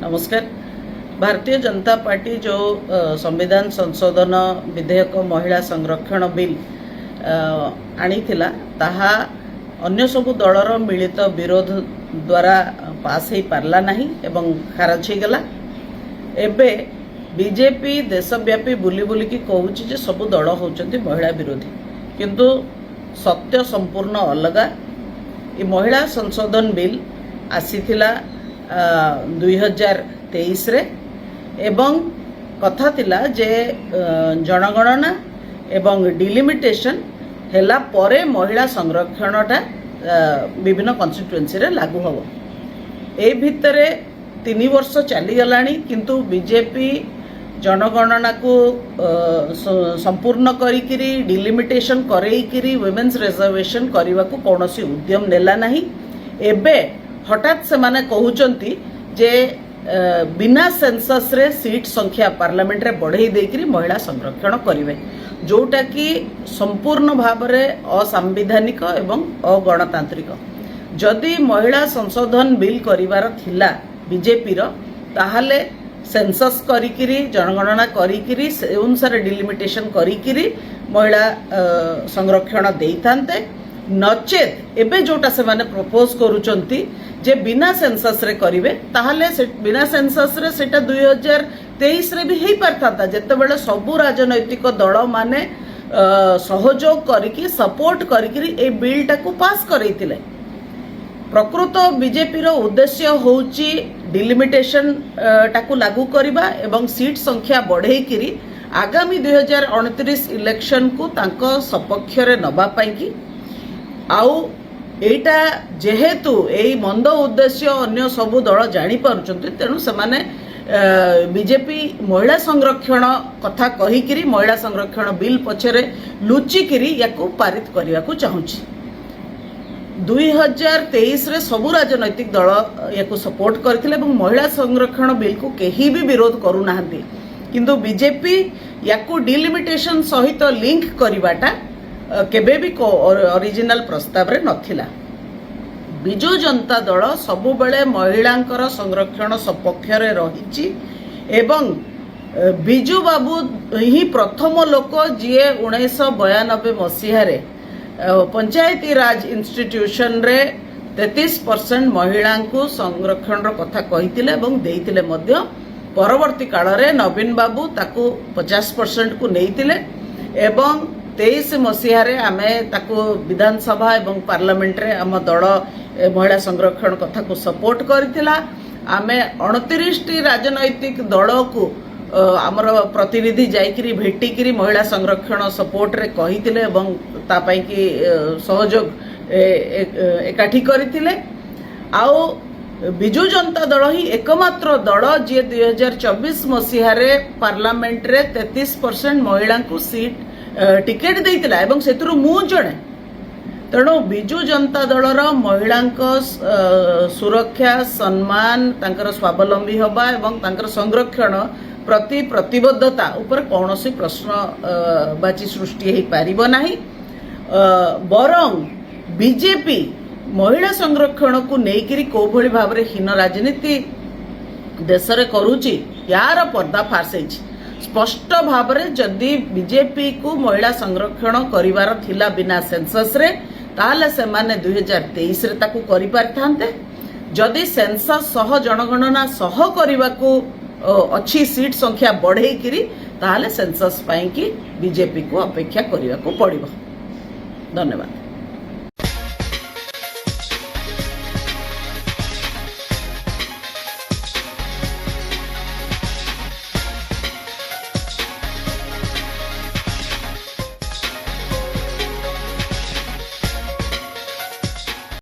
नमस्कार। भारतीय जनता पार्टी जो संविधान संशोधन विधेयक महिला संरक्षण बिल आनीथिला ताहा अन्य सबु दलर मिलित विरोध द्वारा पास हो पारला नहीं एवं खारज हो गला। एबे बीजेपी देशव्यापी बुली बुली की कहूची जे सबु दल होचंती महिला विरोधी, किंतु सत्य संपूर्ण अलगा। ये महिला संशोधन बिल आसीथिला 2023 रे एवं कथा तिला जे जनगणना एवं डिलिमिटेशन हेला परे महिला संरक्षणटा विभिन्न कन्स्टिट्युएंसी रे लागू हबो। ए भितरे 3 वर्ष चली गलानी, किंतु बीजेपी जनगणना को संपूर्ण करिकिरी डिलिमिटेशन करैकिरी वुमेन्स रिजर्वेशन करने को कौनसी उद्यम नेला नहीं। एबे हठात से माने कहउचंती जे बिना सेंसस रे सीट संख्या पार्लियामेंट रे बढ़ई देकरी महिला संरक्षण करिवे, जोटा कि संपूर्ण भाव रे असंवैधानिक एवं अगणतांत्रिक। जदि महिला संशोधन बिल करिवार थिला बीजेपी रो ताहाले सेंसस करिकिरी जनगणना करिकिरी से अनुसार डिलिमिटेशन करिकिरी महिला संरक्षण देइथांते। नचेत एबे जोटा से माने प्रपोज करूचंती जे बिना सेंसस रे करिवे ताहाले से बिना सेंसस रे सेटा 2023 रे भी हेई पारथाता, जेते बेले सबु राजनैतिक दल माने सहयोग करिकि सपोर्ट करिकि ए बिल टाकू पास करैतिले। प्रकृत बीजेपी रो उद्देश्य होउची डिलिमिटेशन टाकू लागू करिबा एवं सीट संख्या बढ़ेइकिरी आगामी 2029 इलेक्शन को तांको सपक्ष रे नबा पाइकी। आउ एटा जेहेतु एई मंद उद्देश्य अन्य सबु दल जानी पारुचंती, तेणु सेमाने बीजेपी महिला संरक्षण कथा कहिकिरी महिला संरक्षण बिल पछरे लुचिकिरी याकू पारित करिया को चाहुची। 2023 रे सबु राजनैतिक दल याकू सपोर्ट करथिले एवं महिला संरक्षण बिल को केही भी विरोध करू नाहंती, किंतु बीजेपी याकू डिलिमिटेशन सहित लिंक करिवाटा केबे भी ओरिजिनल प्रस्ताव रे नथिला। बिजु जनता दल सबु बेले महिलांकर संरक्षण सपक्ष रे रहिची एवं बिजु बाबू ही प्रथम लोक जिए 1992 मसीहा रे पंचायती राज इंस्टीट्यूशन रे 33% महिला को संरक्षण कथा कहितिले एवं देइतिले मध्य। परवर्ती काल रे नवीन बाबू ताकू 50% को नेइतिले एवं 23 मसीहा रे आमे ताकू विधानसभा एवं पार्लियामेंट रे आम दल महिला संरक्षण कथा को सपोर्ट करथिला। आमे 29 राजनैतिक दल को आमर प्रतिनिधि जाइकिरी भेटिकिरी महिला संरक्षण सपोर्ट रे कहितिले एवं ता पई कि सहयोग एकाठी करथिले। आउ बिजु जनता दल ही एकमात्र दल जे 2024 मसीहा रे पार्लियामेंट रे 33% महिला को सीट टिकेट देइतिला एवं सेतुरु मु जणे। तेणु बिजु जनता दलर महिला सुरक्षा सम्मान तांकर स्वावलंबी होबा एवं तांकर संरक्षण प्रति प्रतिबद्धता ऊपर कौनसी प्रश्न बाची सृष्टि हो पारिबो नाही। बरं बीजेपी महिला संरक्षण को नेइकिरी को भली भाव रे हीन राजनीति देश रे करूची यार पर्दाफाश होइछि। स्पष्ट भाव रे जदि बीजेपी को महिला संरक्षण करिवार थिला बिना सेंसस रे ताले से माने 2023 रे ताकू करि पारथांते। जदि सेंसस सह जनगणना सह करिवा को अच्छी सीट संख्या बढ़े किरी ताले सेंसस पाई कि बीजेपी को अपेक्षा करिवा को पड़िबो। धन्यवाद।